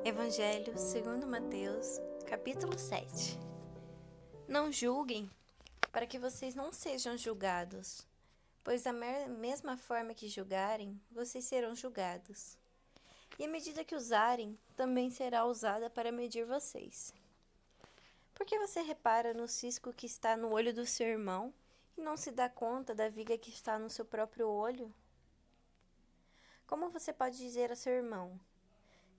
Evangelho segundo Mateus, capítulo 7. Não julguem, para que vocês não sejam julgados, pois da mesma forma que julgarem, vocês serão julgados. E a medida que usarem, também será usada para medir vocês. Por que você repara no cisco que está no olho do seu irmão e não se dá conta da viga que está no seu próprio olho? Como você pode dizer a seu irmão: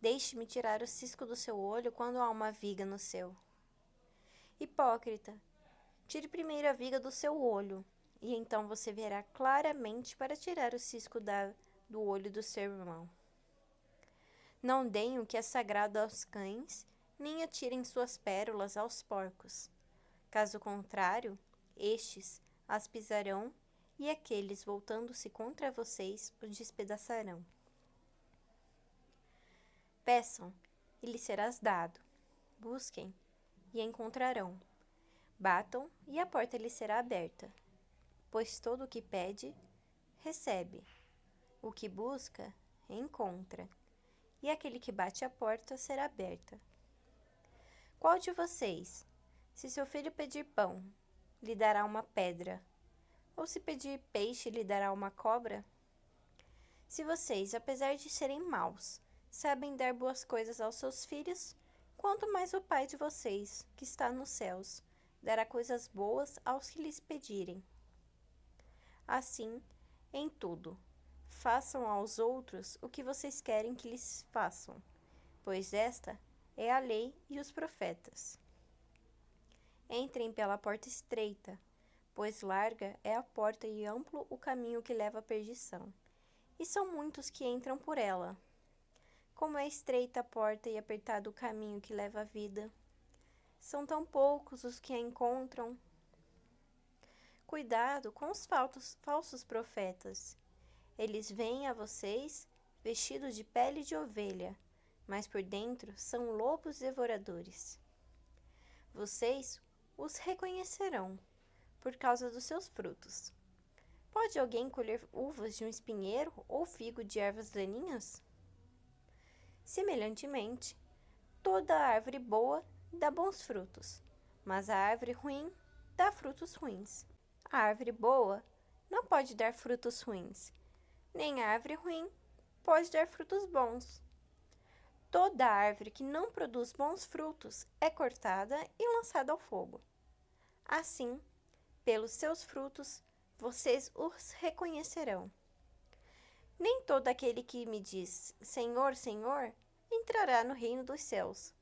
deixe-me tirar o cisco do seu olho quando há uma viga no seu? Hipócrita, tire primeiro a viga do seu olho, e então você verá claramente para tirar o cisco do olho do seu irmão. Não deem o que é sagrado aos cães, nem atirem suas pérolas aos porcos. Caso contrário, estes as pisarão, e aqueles, voltando-se contra vocês, os despedaçarão. Peçam, e lhes serás dado. Busquem, e encontrarão. Batam, e a porta lhes será aberta. Pois todo o que pede, recebe. O que busca, encontra. E aquele que bate à porta será aberta. Qual de vocês, se seu filho pedir pão, lhe dará uma pedra? Ou se pedir peixe, lhe dará uma cobra? Se vocês, apesar de serem maus, sabem dar boas coisas aos seus filhos, quanto mais o Pai de vocês, que está nos céus, dará coisas boas aos que lhes pedirem. Assim, em tudo, façam aos outros o que vocês querem que lhes façam, pois esta é a lei e os profetas. Entrem pela porta estreita, pois larga é a porta e amplo o caminho que leva à perdição, e são muitos que entram por ela. Como é estreita a porta e apertado o caminho que leva à vida, são tão poucos os que a encontram. Cuidado com os falsos profetas. Eles vêm a vocês vestidos de pele de ovelha, mas por dentro são lobos devoradores. Vocês os reconhecerão por causa dos seus frutos. Pode alguém colher uvas de um espinheiro ou figo de ervas daninhas? Semelhantemente, toda árvore boa dá bons frutos, mas a árvore ruim dá frutos ruins. A árvore boa não pode dar frutos ruins, nem a árvore ruim pode dar frutos bons. Toda árvore que não produz bons frutos é cortada e lançada ao fogo. Assim, pelos seus frutos, vocês os reconhecerão. Nem todo aquele que me diz Senhor, Senhor, entrará no reino dos céus,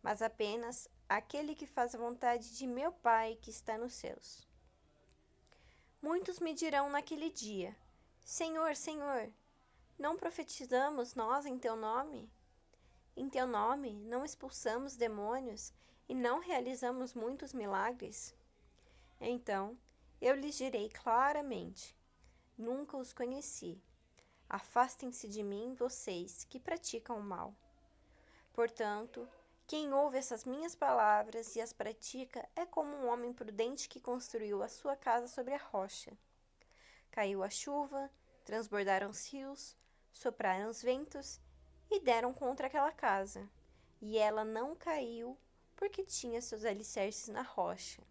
mas apenas aquele que faz a vontade de meu Pai que está nos céus. Muitos me dirão naquele dia: Senhor, Senhor, não profetizamos nós em teu nome? Em teu nome não expulsamos demônios e não realizamos muitos milagres? Então eu lhes direi claramente: nunca os conheci. Afastem-se de mim, vocês que praticam o mal. Portanto, quem ouve essas minhas palavras e as pratica é como um homem prudente que construiu a sua casa sobre a rocha. Caiu a chuva, transbordaram os rios, sopraram os ventos e deram contra aquela casa, e ela não caiu porque tinha seus alicerces na rocha.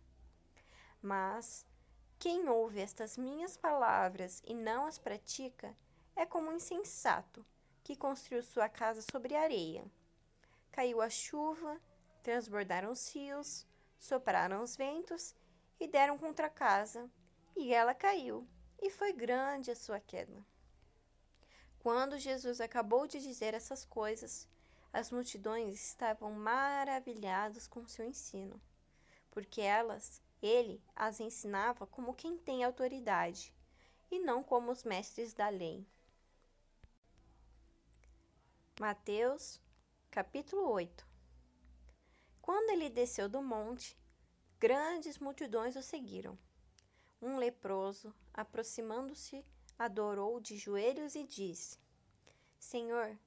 Mas quem ouve estas minhas palavras e não as pratica é como um insensato que construiu sua casa sobre areia. Caiu a chuva, transbordaram os rios, sopraram os ventos e deram contra a casa, e ela caiu, e foi grande a sua queda. Quando Jesus acabou de dizer essas coisas, as multidões estavam maravilhadas com seu ensino, porque ele as ensinava como quem tem autoridade, e não como os mestres da lei. Mateus, capítulo 8. Quando ele desceu do monte, grandes multidões o seguiram. Um leproso, aproximando-se, adorou de joelhos e disse: Senhor,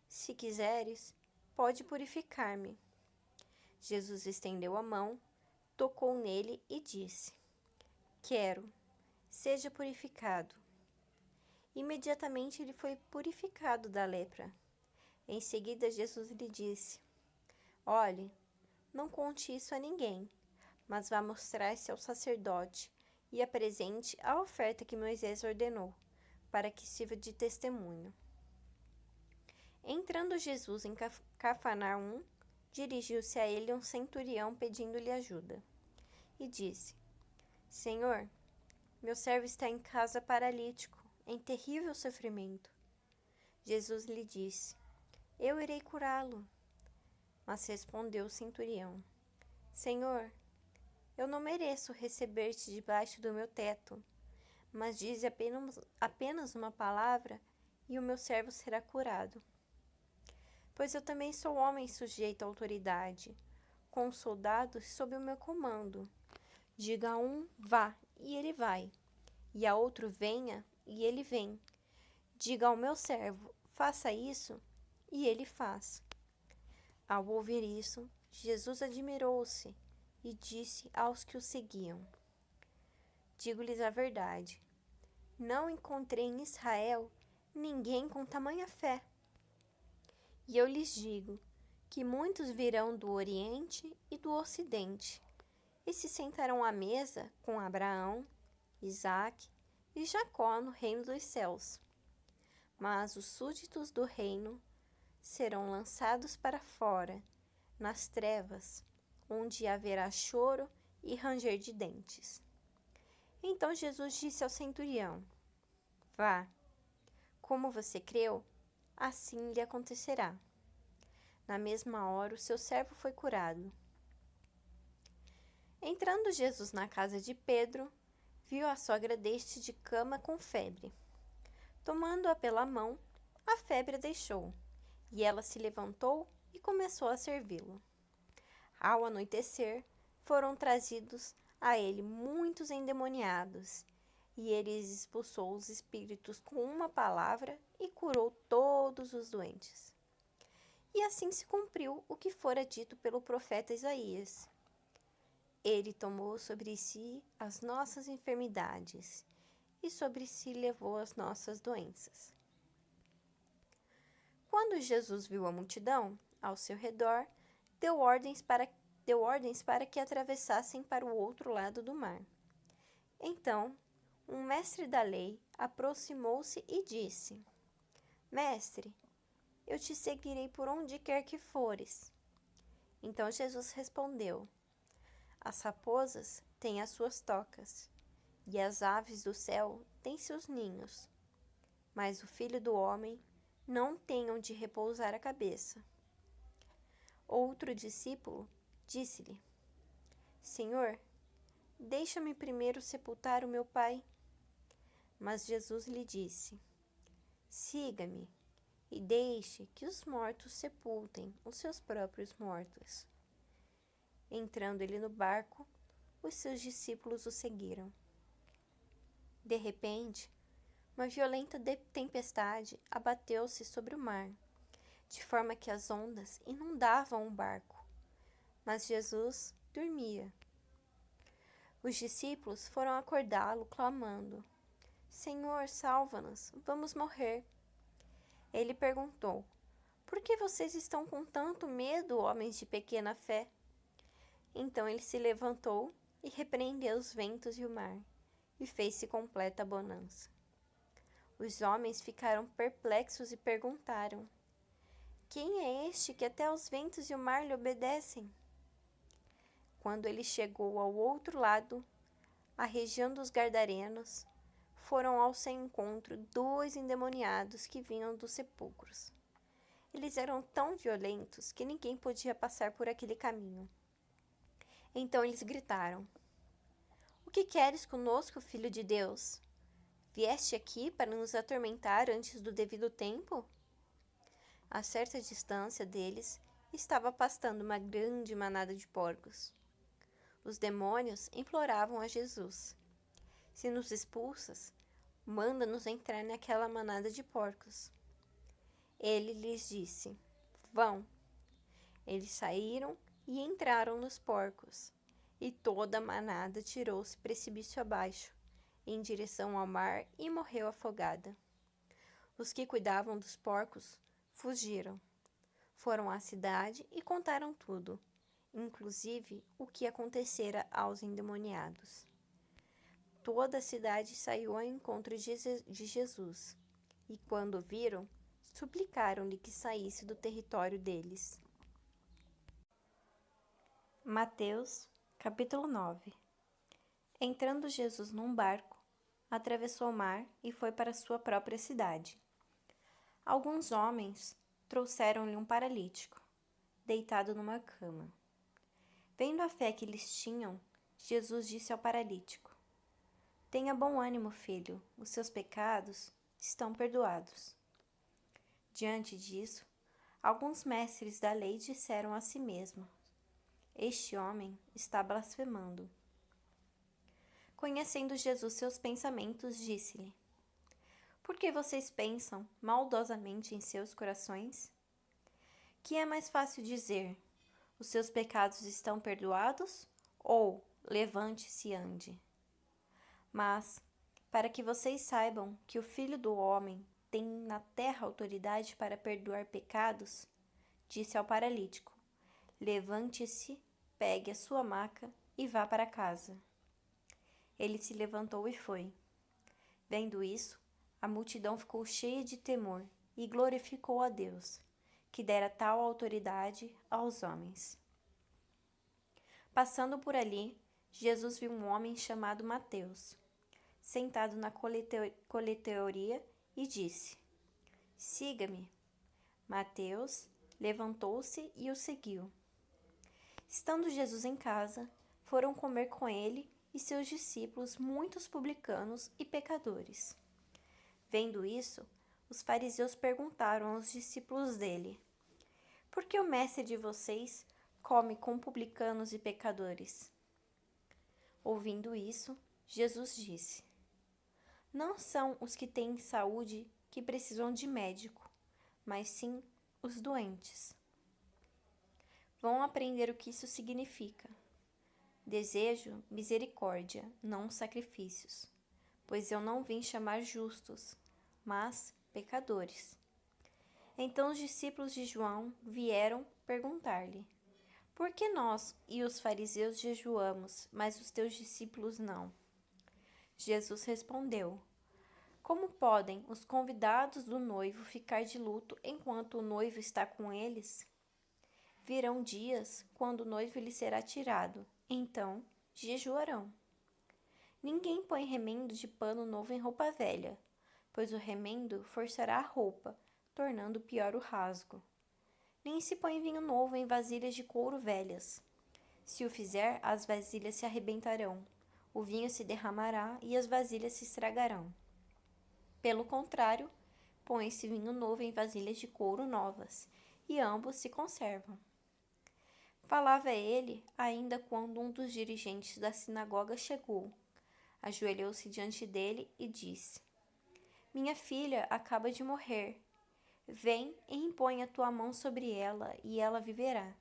se quiseres, pode purificar-me. Jesus estendeu a mão, tocou nele e disse: Quero, seja purificado. Imediatamente ele foi purificado da lepra. Em seguida, Jesus lhe disse: Olhe, não conte isso a ninguém, mas vá mostrar-se ao sacerdote e apresente a oferta que Moisés ordenou, para que sirva de testemunho. Entrando Jesus em Cafarnaum, dirigiu-se a ele um centurião pedindo-lhe ajuda. E disse: Senhor, meu servo está em casa paralítico, em terrível sofrimento. Jesus lhe disse: Eu irei curá-lo. Mas respondeu o centurião: Senhor, eu não mereço receber-te debaixo do meu teto, mas dize apenas uma palavra e o meu servo será curado. Pois eu também sou homem sujeito à autoridade, com soldados sob o meu comando. Diga a um, vá, e ele vai, e a outro, venha, e ele vem. Diga ao meu servo, faça isso, e ele faz. Ao ouvir isso, Jesus admirou-se e disse aos que o seguiam: Digo-lhes a verdade, não encontrei em Israel ninguém com tamanha fé. E eu lhes digo que muitos virão do Oriente e do Ocidente e se sentarão à mesa com Abraão, Isaque e Jacó no reino dos céus. Mas os súditos do reino serão lançados para fora, nas trevas, onde haverá choro e ranger de dentes. Então Jesus disse ao centurião: Vá, como você creu, assim lhe acontecerá. Na mesma hora, o seu servo foi curado. Entrando Jesus na casa de Pedro, viu a sogra deste de cama com febre. Tomando-a pela mão, a febre a deixou, e ela se levantou e começou a servi-lo. Ao anoitecer, foram trazidos a ele muitos endemoniados, e ele expulsou os espíritos com uma palavra e curou todos os doentes. E assim se cumpriu o que fora dito pelo profeta Isaías. Ele tomou sobre si as nossas enfermidades e sobre si levou as nossas doenças. Quando Jesus viu a multidão ao seu redor, deu ordens para que atravessassem para o outro lado do mar. Então, um mestre da lei aproximou-se e disse: Mestre, eu te seguirei por onde quer que fores. Então Jesus respondeu: As raposas têm as suas tocas, e as aves do céu têm seus ninhos, mas o Filho do Homem não tem onde repousar a cabeça. Outro discípulo disse-lhe: Senhor, deixa-me primeiro sepultar o meu pai. Mas Jesus lhe disse: Siga-me e deixe que os mortos sepultem os seus próprios mortos. Entrando ele no barco, os seus discípulos o seguiram. De repente, uma violenta tempestade abateu-se sobre o mar, de forma que as ondas inundavam o barco. Mas Jesus dormia. Os discípulos foram acordá-lo, clamando: Senhor, salva-nos, vamos morrer. Ele perguntou: Por que vocês estão com tanto medo, homens de pequena fé? Então ele se levantou e repreendeu os ventos e o mar, e fez-se completa bonança. Os homens ficaram perplexos e perguntaram: Quem é este que até os ventos e o mar lhe obedecem? Quando ele chegou ao outro lado, a região dos Gardarenos, foram ao seu encontro 2 endemoniados que vinham dos sepulcros. Eles eram tão violentos que ninguém podia passar por aquele caminho. Então eles gritaram: O que queres conosco, filho de Deus? Vieste aqui para nos atormentar antes do devido tempo? A certa distância deles estava pastando uma grande manada de porcos. Os demônios imploravam a Jesus: Se nos expulsas, manda-nos entrar naquela manada de porcos. Ele lhes disse: Vão. Eles saíram e entraram nos porcos, e toda a manada tirou-se precipício abaixo, em direção ao mar, e morreu afogada. Os que cuidavam dos porcos fugiram, Foram à cidade e contaram tudo, inclusive o que acontecera aos endemoniados. Toda a cidade saiu ao encontro de Jesus, e quando o viram, suplicaram-lhe que saísse do território deles. Mateus, capítulo 9. Entrando Jesus num barco, atravessou o mar e foi para sua própria cidade. Alguns homens trouxeram-lhe um paralítico, deitado numa cama. Vendo a fé que eles tinham, Jesus disse ao paralítico: Tenha bom ânimo, filho, os seus pecados estão perdoados. Diante disso, alguns mestres da lei disseram a si mesmos: Este homem está blasfemando. Conhecendo Jesus seus pensamentos, disse-lhe: Por que vocês pensam maldosamente em seus corações? Que é mais fácil dizer: Os seus pecados estão perdoados? Ou levante-se e ande? Mas, para que vocês saibam que o Filho do Homem tem na terra autoridade para perdoar pecados, disse ao paralítico: Levante-se, pegue a sua maca e vá para casa. Ele se levantou e foi. Vendo isso, a multidão ficou cheia de temor e glorificou a Deus, que dera tal autoridade aos homens. Passando por ali, Jesus viu um homem chamado Mateus, sentado na coleteoria e disse: Siga-me. Mateus levantou-se e o seguiu. Estando Jesus em casa, foram comer com ele e seus discípulos muitos publicanos e pecadores. Vendo isso, os fariseus perguntaram aos discípulos dele: Por que o mestre de vocês come com publicanos e pecadores? Ouvindo isso, Jesus disse: Não são os que têm saúde que precisam de médico, mas sim os doentes. Vão aprender o que isso significa. Desejo misericórdia, não sacrifícios, pois eu não vim chamar justos, mas pecadores. Então os discípulos de João vieram perguntar-lhe: Por que nós e os fariseus jejuamos, mas os teus discípulos não? Jesus respondeu: Como podem os convidados do noivo ficar de luto enquanto o noivo está com eles? Virão dias quando o noivo lhe será tirado, então jejuarão. Ninguém põe remendo de pano novo em roupa velha, pois o remendo forçará a roupa, tornando pior o rasgo. Nem se põe vinho novo em vasilhas de couro velhas. Se o fizer, as vasilhas se arrebentarão, o vinho se derramará e as vasilhas se estragarão. Pelo contrário, põe-se vinho novo em vasilhas de couro novas, e ambos se conservam. Falava ele ainda quando um dos dirigentes da sinagoga chegou. Ajoelhou-se diante dele e disse: Minha filha acaba de morrer. Vem e impõe a tua mão sobre ela, e ela viverá.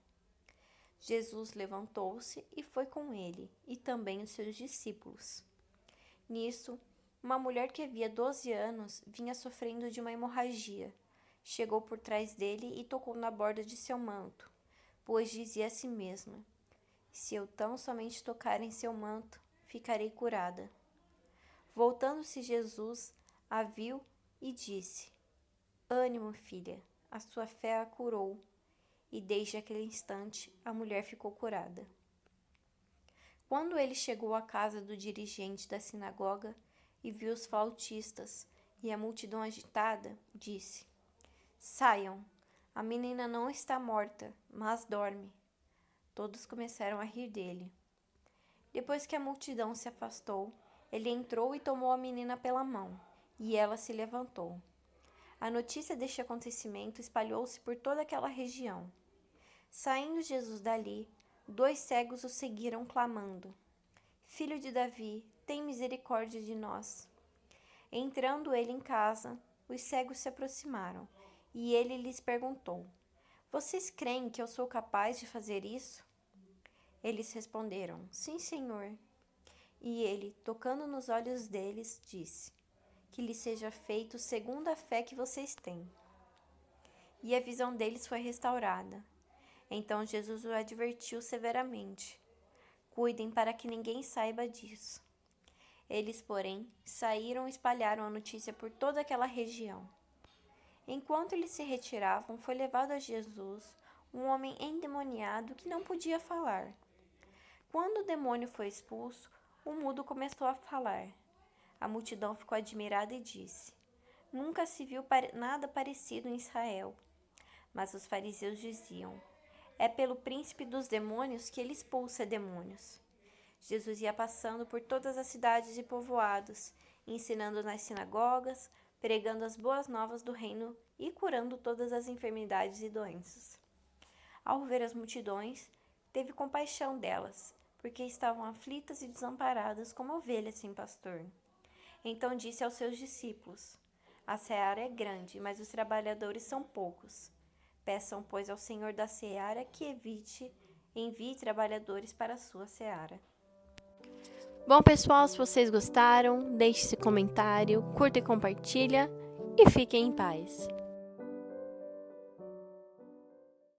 Jesus levantou-se e foi com ele, e também os seus discípulos. Nisso, uma mulher que havia 12 anos vinha sofrendo de uma hemorragia. Chegou por trás dele e tocou na borda de seu manto, pois dizia a si mesma: Se eu tão somente tocar em seu manto, ficarei curada. Voltando-se Jesus, a viu e disse: Ânimo, filha, a sua fé a curou. E desde aquele instante a mulher ficou curada. Quando ele chegou à casa do dirigente da sinagoga e viu os flautistas e a multidão agitada, disse: Saiam, a menina não está morta, mas dorme. Todos começaram a rir dele. Depois que a multidão se afastou, ele entrou e tomou a menina pela mão, e ela se levantou. A notícia deste acontecimento espalhou-se por toda aquela região. Saindo Jesus dali, 2 cegos o seguiram clamando: Filho de Davi, tem misericórdia de nós. Entrando ele em casa, os cegos se aproximaram, e ele lhes perguntou: Vocês creem que eu sou capaz de fazer isso? Eles responderam: Sim, Senhor. E ele, tocando nos olhos deles, disse: Que lhe seja feito segundo a fé que vocês têm. e a visão deles foi restaurada. Então Jesus o advertiu severamente: cuidem para que ninguém saiba disso. Eles, porém, saíram e espalharam a notícia por toda aquela região. Enquanto eles se retiravam, foi levado a Jesus um homem endemoniado que não podia falar. Quando o demônio foi expulso, o mudo começou a falar. A multidão ficou admirada e disse: nunca se viu nada parecido em Israel. Mas os fariseus diziam: é pelo príncipe dos demônios que ele expulsa demônios. Jesus ia passando por todas as cidades e povoados, ensinando nas sinagogas, pregando as boas novas do reino e curando todas as enfermidades e doenças. Ao ver as multidões, teve compaixão delas, porque estavam aflitas e desamparadas como ovelhas sem pastor. Então disse aos seus discípulos: a seara é grande, mas os trabalhadores são poucos. Peçam, pois, ao Senhor da seara que envie trabalhadores para a sua seara. Bom, pessoal, se vocês gostaram, deixe esse comentário, curta e compartilha e fiquem em paz.